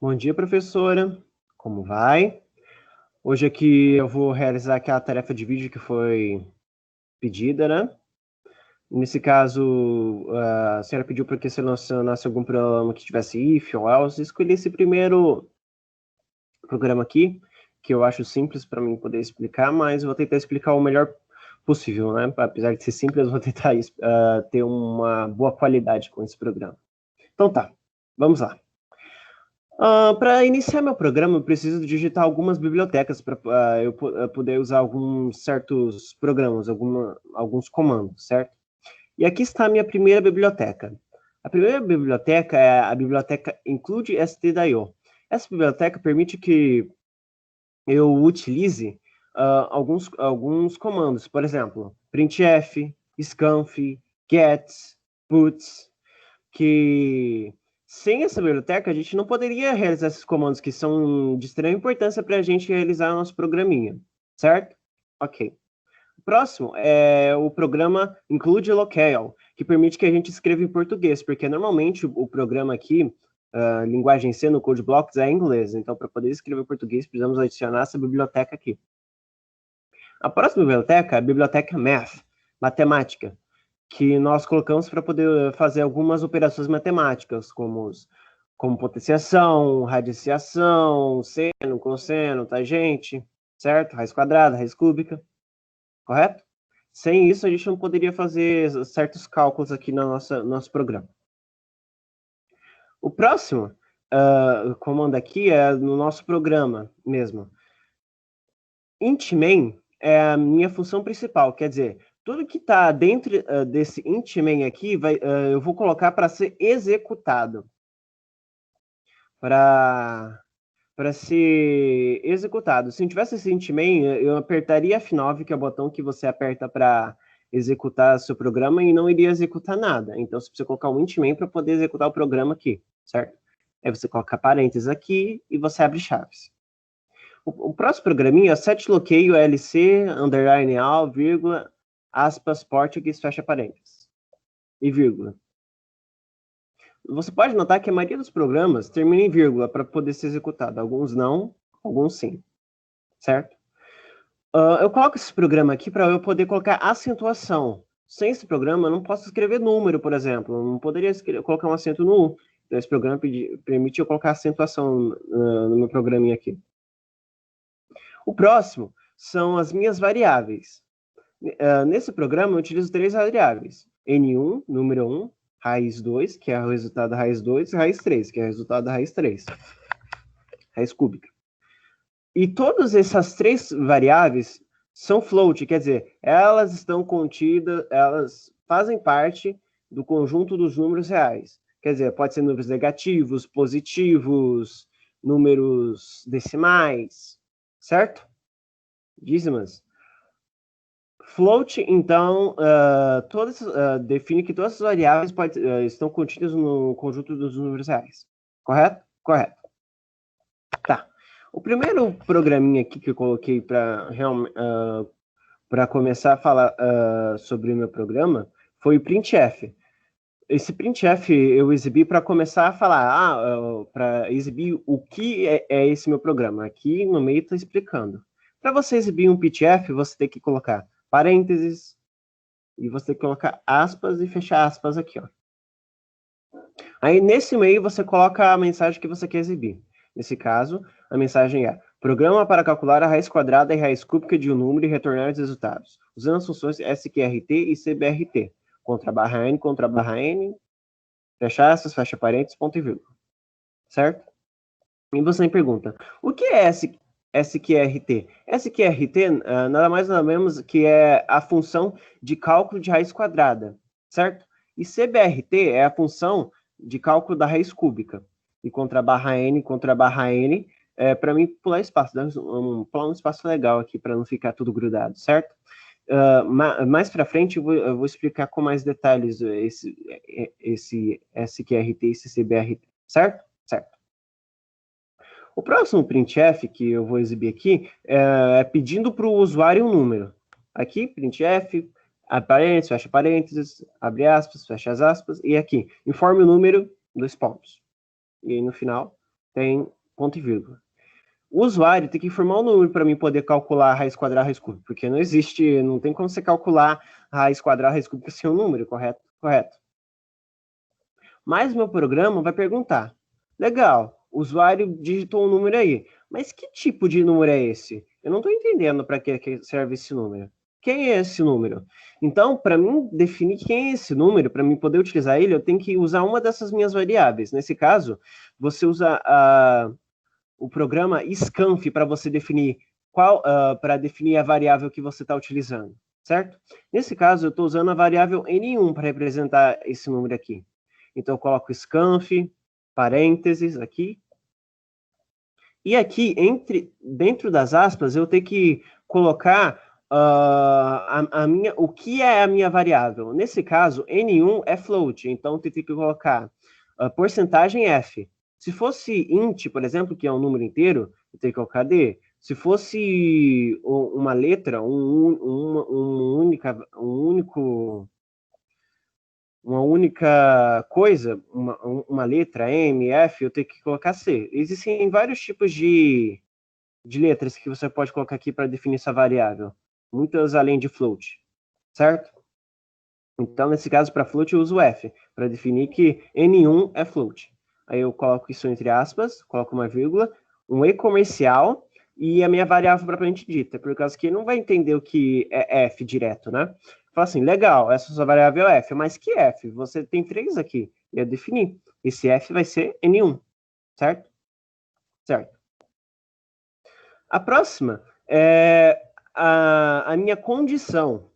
Bom dia, professora. Como vai? Hoje aqui eu vou realizar aquela tarefa de vídeo que foi pedida, né? Nesse caso, a senhora pediu para que selecionasse algum programa que tivesse if ou else. Escolhi esse primeiro programa aqui, que eu acho simples para mim poder explicar, mas vou tentar explicar o melhor possível, né? Apesar de ser simples, eu vou tentar ter uma boa qualidade com esse programa. Então tá, vamos lá. Para iniciar meu programa, eu preciso digitar algumas bibliotecas para eu poder usar alguns certos programas, alguns comandos, certo? E aqui está a minha primeira biblioteca. A primeira biblioteca é a biblioteca include-stdio. Essa biblioteca permite que eu utilize alguns comandos, por exemplo, printf, scanf, get, puts, que sem essa biblioteca a gente não poderia realizar esses comandos que são de extrema importância para a gente realizar o nosso programinha, certo? Ok. O próximo é o programa include locale, que permite que a gente escreva em português, porque normalmente o programa aqui, linguagem C no Code Blocks é em inglês, então para poder escrever em português precisamos adicionar essa biblioteca aqui. A próxima biblioteca é a biblioteca Math, matemática, que nós colocamos para poder fazer algumas operações matemáticas, como potenciação, radiciação, seno, cosseno, tangente, certo? Raiz quadrada, raiz cúbica, correto? Sem isso, a gente não poderia fazer certos cálculos aqui no nosso programa. O próximo comando aqui é no nosso programa mesmo. Int main é a minha função principal, quer dizer, tudo que está dentro desse int main aqui, eu vou colocar para ser executado. Para ser executado. Se não tivesse esse int main, eu apertaria F9, que é o botão que você aperta para executar seu programa, e não iria executar nada. Então, você precisa colocar um int main para poder executar o programa aqui, certo? Aí você coloca parênteses aqui e você abre chaves. O próximo programinha é setLocale LC, underline all, vírgula, aspas, português, fecha parênteses. E vírgula. Você pode notar que a maioria dos programas termina em vírgula para poder ser executado. Alguns não, alguns sim. Certo? Eu coloco esse programa aqui para eu poder colocar acentuação. Sem esse programa, eu não posso escrever número, por exemplo. Eu não poderia colocar um acento no U. Então, esse programa permite eu colocar acentuação no meu programinha aqui. O próximo são as minhas variáveis. Nesse programa, eu utilizo 3 variáveis. N1, número 1, raiz 2, que é o resultado da raiz 2, e raiz 3, que é o resultado da raiz 3. Raiz cúbica. E todas essas 3 variáveis são float, quer dizer, elas estão contidas, elas fazem parte do conjunto dos números reais. Quer dizer, pode ser números negativos, positivos, números decimais, certo? Dízimas. Float, então, define que todas as variáveis estão contidas no conjunto dos números reais. Correto? Correto. Tá. O primeiro programinha aqui que eu coloquei para começar a falar sobre o meu programa foi o printf. Esse printf eu exibi para começar a falar, para exibir o que é esse meu programa. Aqui no meio está explicando. Para você exibir um printf, você tem que colocar parênteses, e você tem que colocar aspas e fechar aspas aqui, ó. Aí, nesse meio, você coloca a mensagem que você quer exibir. Nesse caso, a mensagem é: programa para calcular a raiz quadrada e raiz cúbica de um número e retornar os resultados, usando as funções sqrt e cbrt. Contra barra n, fecha aspas, fecha parênteses, ponto e vírgula. Certo? E você me pergunta, o que é SQRT? SQRT nada mais nada menos que é a função de cálculo de raiz quadrada, certo? E CBRT é a função de cálculo da raiz cúbica. E contra barra n, para mim pular espaço, pular um espaço legal aqui para não ficar tudo grudado, certo? Mais para frente eu vou explicar com mais detalhes esse SQRT e esse CBRT, certo? Certo. O próximo printf que eu vou exibir aqui é pedindo para o usuário um número. Aqui, printf, abre parênteses, fecha parênteses, abre aspas, fecha as aspas, e aqui, informe o número, 2 pontos. E aí, no final, tem ponto e vírgula. O usuário tem que informar o número para mim poder calcular a raiz quadrada, raiz cúbica, porque não tem como você calcular a raiz quadrada, raiz cúbica sem um número, correto? Correto. Mas meu programa vai perguntar, legal, o usuário digitou um número aí, mas que tipo de número é esse? Eu não estou entendendo para que serve esse número. Quem é esse número? Então, para mim definir quem é esse número, para mim poder utilizar ele, eu tenho que usar uma dessas minhas variáveis. Nesse caso, você usa o programa scanf para você definir para definir a variável que você está utilizando, certo? Nesse caso, eu estou usando a variável N1 para representar esse número aqui. Então, eu coloco scanf, parênteses aqui. E aqui, dentro das aspas, eu tenho que colocar o que é a minha variável. Nesse caso, N1 é float, então eu tenho que colocar porcentagem F. Se fosse int, por exemplo, que é um número inteiro, eu tenho que colocar D. Se fosse uma letra, uma única coisa, uma letra, M, F, eu tenho que colocar C. Existem vários tipos de letras que você pode colocar aqui para definir essa variável. Muitas além de float, certo? Então, nesse caso, para float, eu uso F, para definir que N1 é float. Aí eu coloco isso entre aspas, coloco uma vírgula, um E comercial e a minha variável propriamente dita, por causa que não vai entender o que é F direto, né? Fala assim, legal, essa sua variável é F, mas que F? Você tem 3 aqui. E eu defini. Esse F vai ser N1, certo? Certo. A próxima é a minha condição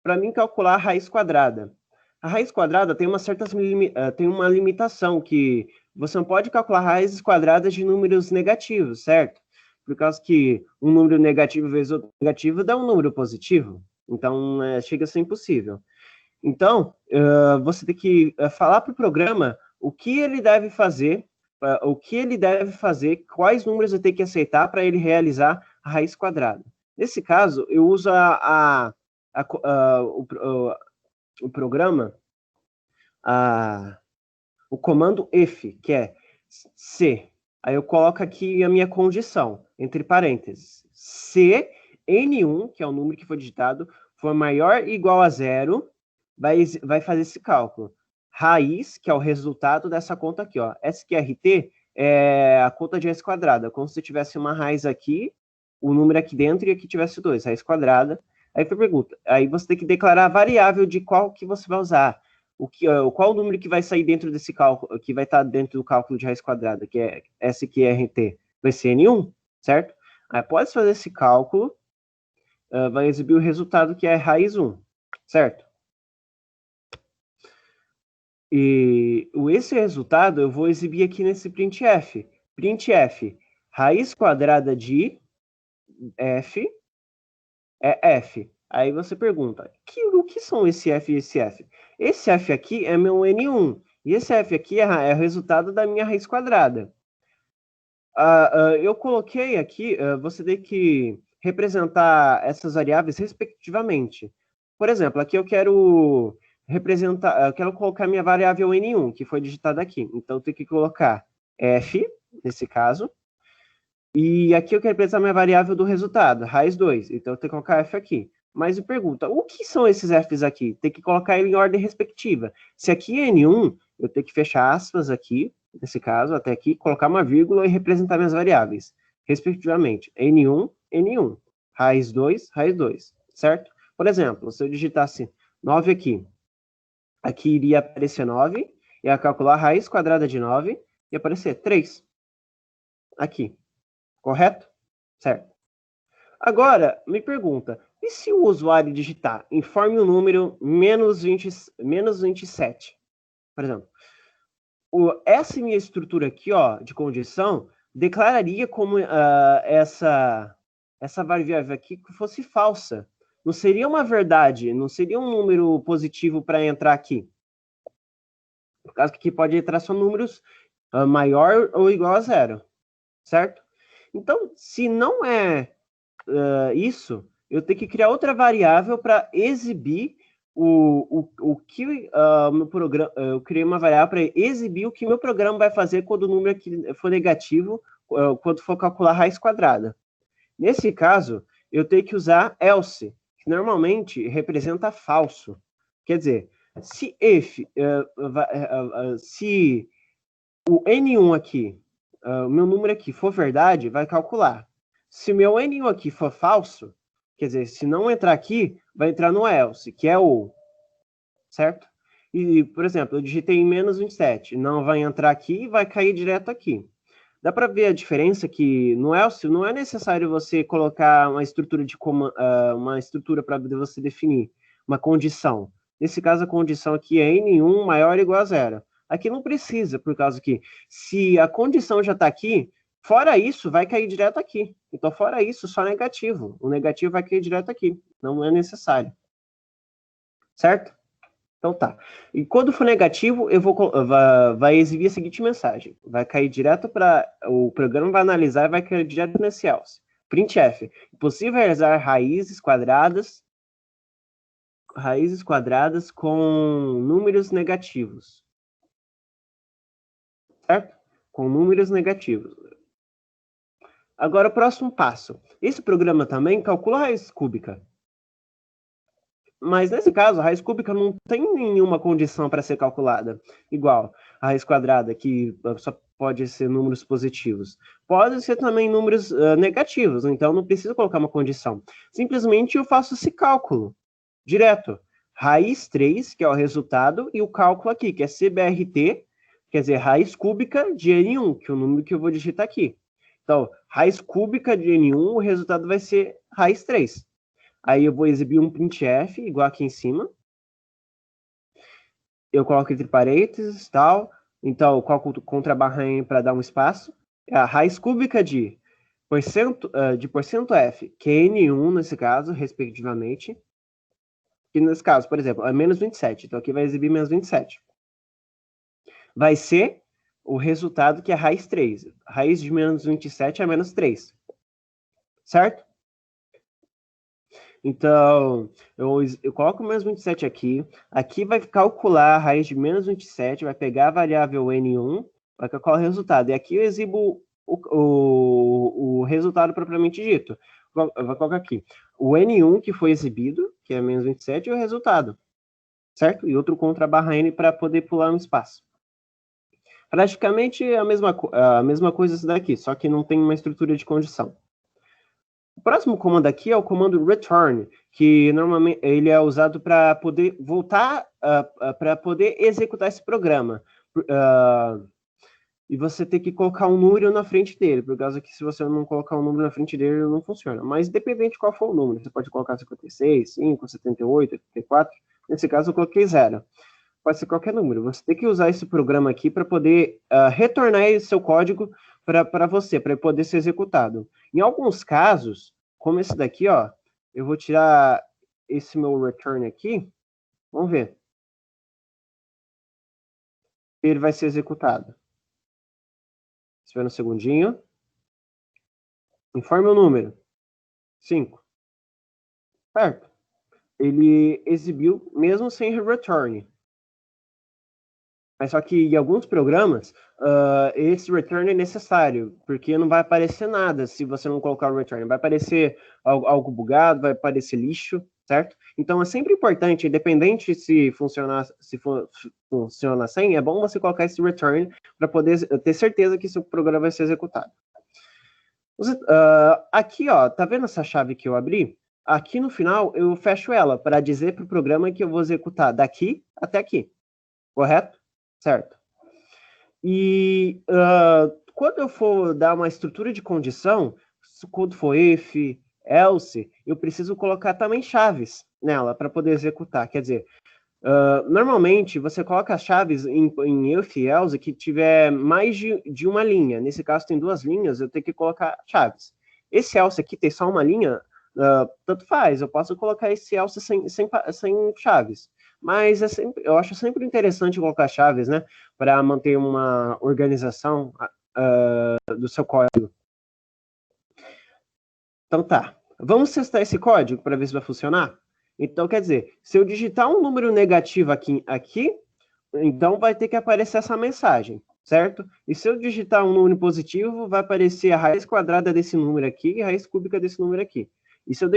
para mim calcular a raiz quadrada. A raiz quadrada tem tem uma limitação que você não pode calcular raízes quadradas de números negativos, certo? Por causa que um número negativo vezes outro negativo dá um número positivo. Então, chega a ser impossível. Então, você tem que falar para o programa o que ele deve fazer, quais números eu tenho que aceitar para ele realizar a raiz quadrada. Nesse caso, eu uso o programa, o comando if, que é se. Aí eu coloco aqui a minha condição, entre parênteses. Se N1, que é o número que foi digitado, for maior ou igual a zero, vai fazer esse cálculo. Raiz, que é o resultado dessa conta aqui, ó. SQRT é a conta de raiz quadrada, como se tivesse uma raiz aqui, o número aqui dentro e aqui tivesse 2, raiz quadrada. Aí foi pergunta. Aí você tem que declarar a variável de qual que você vai usar. Qual o número que vai sair dentro desse cálculo, que vai estar dentro do cálculo de raiz quadrada, que é SQRT, vai ser N1, certo? Aí após fazer esse cálculo, vai exibir o resultado que é raiz 1, certo? E esse resultado eu vou exibir aqui nesse printf. Printf, raiz quadrada de f é f. Aí você pergunta, o que são esse f e esse f? Esse f aqui é meu N1, e esse f aqui é o resultado da minha raiz quadrada. Eu coloquei aqui, você tem que representar essas variáveis respectivamente. Por exemplo, aqui eu quero colocar minha variável N1, que foi digitada aqui. Então, eu tenho que colocar f, nesse caso, e aqui eu quero representar minha variável do resultado, raiz 2. Então, eu tenho que colocar f aqui. Mas me pergunta, o que são esses f's aqui? Tem que colocar ele em ordem respectiva. Se aqui é N1, eu tenho que fechar aspas aqui, nesse caso, até aqui, colocar uma vírgula e representar minhas variáveis, respectivamente. N1, N1. Raiz 2, raiz 2. Certo? Por exemplo, se eu digitasse 9 aqui iria aparecer 9, ia calcular a raiz quadrada de 9, e aparecer 3. Aqui. Correto? Certo. Agora, me pergunta, e se o usuário digitar informe o número menos 27? Por exemplo, essa minha estrutura aqui, ó, de condição, declararia como essa variável aqui que fosse falsa. Não seria uma verdade, não seria um número positivo para entrar aqui. Por causa que aqui pode entrar só números maior ou igual a zero, certo? Então, se não é isso, eu tenho que criar outra variável para exibir o que meu programa, eu criei uma variável para exibir o que meu programa vai fazer quando o número aqui for negativo, quando for calcular raiz quadrada. Nesse caso, eu tenho que usar else, que normalmente representa falso. Quer dizer, se se o N1 aqui, o meu número aqui for verdade, vai calcular. Se o meu N1 aqui for falso, quer dizer, se não entrar aqui, vai entrar no else, que é o, certo? E, por exemplo, eu digitei menos 27, não vai entrar aqui e vai cair direto aqui. Dá para ver a diferença que no else não é necessário você colocar uma estrutura uma estrutura para você definir uma condição. Nesse caso, a condição aqui é N1 maior ou igual a zero. Aqui não precisa, por causa que se a condição já está aqui, fora isso, vai cair direto aqui. Então, fora isso, só negativo. O negativo vai cair direto aqui. Não é necessário. Certo? Então tá. E quando for negativo, vai exibir a seguinte mensagem. Vai cair direto para... O programa vai analisar e vai cair direto nesse else. Printf. Possível realizar raízes quadradas com números negativos. Certo? Com números negativos. Agora, o próximo passo. Esse programa também calcula a raiz cúbica. Mas nesse caso, a raiz cúbica não tem nenhuma condição para ser calculada. Igual a raiz quadrada, que só pode ser números positivos. Pode ser também números negativos, então não preciso colocar uma condição. Simplesmente eu faço esse cálculo direto. Raiz 3, que é o resultado, e o cálculo aqui, que é CBRT, quer dizer, raiz cúbica de N1, que é o número que eu vou digitar aqui. Então, raiz cúbica de N1, o resultado vai ser raiz 3. Aí eu vou exibir um printf, igual aqui em cima. Eu coloco entre parênteses, tal. Então, eu coloco contra a barra N para dar um espaço. A raiz cúbica de porcento F, que é N1 nesse caso, respectivamente. E nesse caso, por exemplo, é menos 27. Então, aqui vai exibir menos 27. Vai ser o resultado que é raiz 3. Raiz de menos 27 é menos 3. Certo? Então, eu coloco menos 27 aqui. Aqui vai calcular a raiz de menos 27, vai pegar a variável N1, vai calcular o resultado. E aqui eu exibo o resultado propriamente dito. Eu vou colocar aqui o N1 que foi exibido, que é menos 27, e o resultado. Certo? E outro contra a barra N para poder pular um espaço. Praticamente a mesma coisa isso daqui, só que não tem uma estrutura de condição. O próximo comando aqui é o comando return, que normalmente ele é usado para poder voltar, para poder executar esse programa. E você tem que colocar um número na frente dele, por causa que se você não colocar um número na frente dele, ele não funciona. Mas independente de qual for o número, você pode colocar 56, 5, 78, 84. Nesse caso, eu coloquei 0. Pode ser qualquer número. Você tem que usar esse programa aqui para poder retornar esse seu código para você, para poder ser executado. Em alguns casos, como esse daqui, ó, eu vou tirar esse meu return aqui. Vamos ver. Ele vai ser executado. Espera um segundinho. Informe o número. 5. Certo. Ele exibiu mesmo sem return. Mas só que em alguns programas, esse return é necessário, porque não vai aparecer nada se você não colocar o return. Vai aparecer algo bugado, vai aparecer lixo, certo? Então é sempre importante, independente se funciona sem, é bom você colocar esse return para poder ter certeza que seu programa vai ser executado. Aqui, ó, tá vendo essa chave que eu abri? Aqui no final eu fecho ela para dizer para o programa que eu vou executar daqui até aqui, correto? Certo. E quando eu for dar uma estrutura de condição, quando for if, else, eu preciso colocar também chaves nela para poder executar. Quer dizer, normalmente você coloca as chaves em if e else que tiver mais de uma linha. Nesse caso tem 2 linhas, eu tenho que colocar chaves. Esse else aqui tem só uma linha, tanto faz, eu posso colocar esse else sem chaves. Mas eu acho sempre interessante colocar chaves, né? Para manter uma organização do seu código. Então tá. Vamos testar esse código para ver se vai funcionar? Então, quer dizer, se eu digitar um número negativo aqui, então vai ter que aparecer essa mensagem, certo? E se eu digitar um número positivo, vai aparecer a raiz quadrada desse número aqui e a raiz cúbica desse número aqui. E se eu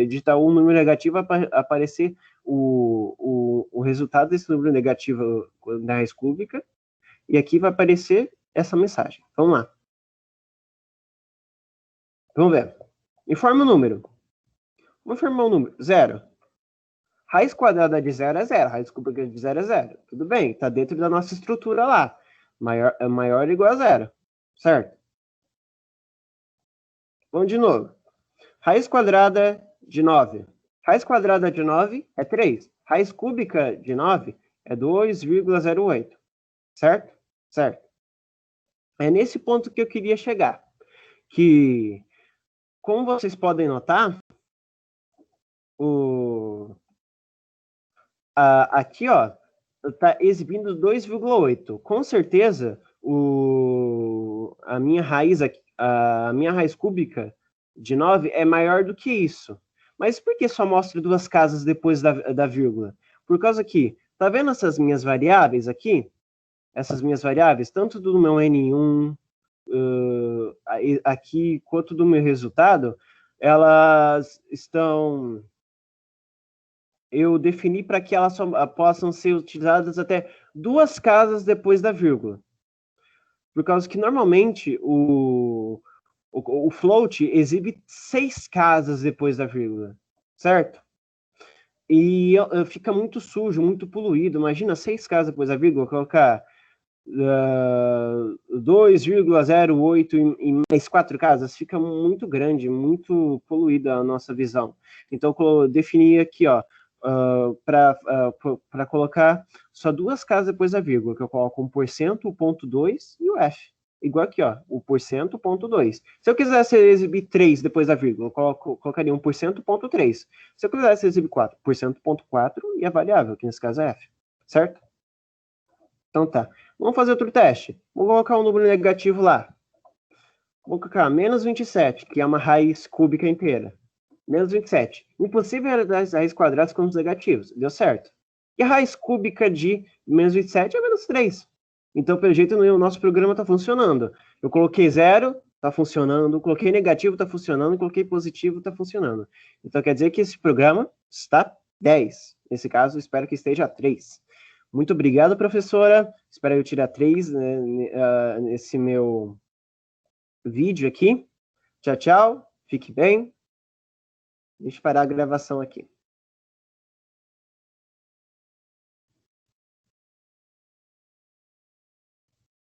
digitar um número negativo, vai aparecer o resultado desse número negativo da raiz cúbica, e aqui vai aparecer essa mensagem. Vamos lá. Vamos ver. Informa o número. Vamos informar o número. 0. Raiz quadrada de 0 é 0. Raiz cúbica de 0 é 0. Tudo bem, está dentro da nossa estrutura lá. Maior ou igual a 0. Certo? Vamos de novo. Raiz quadrada de 9. Raiz quadrada de 9 é 3. Raiz cúbica de 9 é 2,08. Certo? Certo. É nesse ponto que eu queria chegar. Que, como vocês podem notar, aqui, ó, está exibindo 2,8. Com certeza, a minha raiz cúbica de 9 é maior do que isso. Mas por que só mostra duas casas depois da vírgula? Por causa que, tá vendo essas minhas variáveis aqui? Essas minhas variáveis, tanto do meu N1 aqui, quanto do meu resultado, elas estão... Eu defini para que elas possam ser utilizadas até duas casas depois da vírgula. Por causa que, normalmente, o float exibe 6 casas depois da vírgula, certo? E fica muito sujo, muito poluído. Imagina 6 casas depois da vírgula, colocar 2,08 em mais 4 casas, fica muito grande, muito poluída a nossa visão. Então, eu defini aqui, ó, para colocar só duas casas depois da vírgula, que eu coloco 1%, o ponto 2 e o F. Igual aqui, ó, o porcento, ponto 2. Se eu quisesse exibir 3 depois da vírgula, eu colocaria 1%, ponto 3. Se eu quisesse exibir 4%, ponto 4 e a variável, que nesse caso é F. Certo? Então tá. Vamos fazer outro teste. Vou colocar um número negativo lá. Vou colocar menos 27, que é uma raiz cúbica inteira. Menos 27. Impossível realizar as raízes quadradas com os negativos. Deu certo. E a raiz cúbica de menos 27 é menos 3. Então, pelo jeito, o nosso programa está funcionando. Eu coloquei 0, está funcionando. Coloquei negativo, está funcionando. Coloquei positivo, está funcionando. Então, quer dizer que esse programa está 10. Nesse caso, espero que esteja 3. Muito obrigado, professora. Espero eu tirar 3, né, nesse meu vídeo aqui. Tchau, tchau. Fique bem. Deixa eu parar a gravação aqui.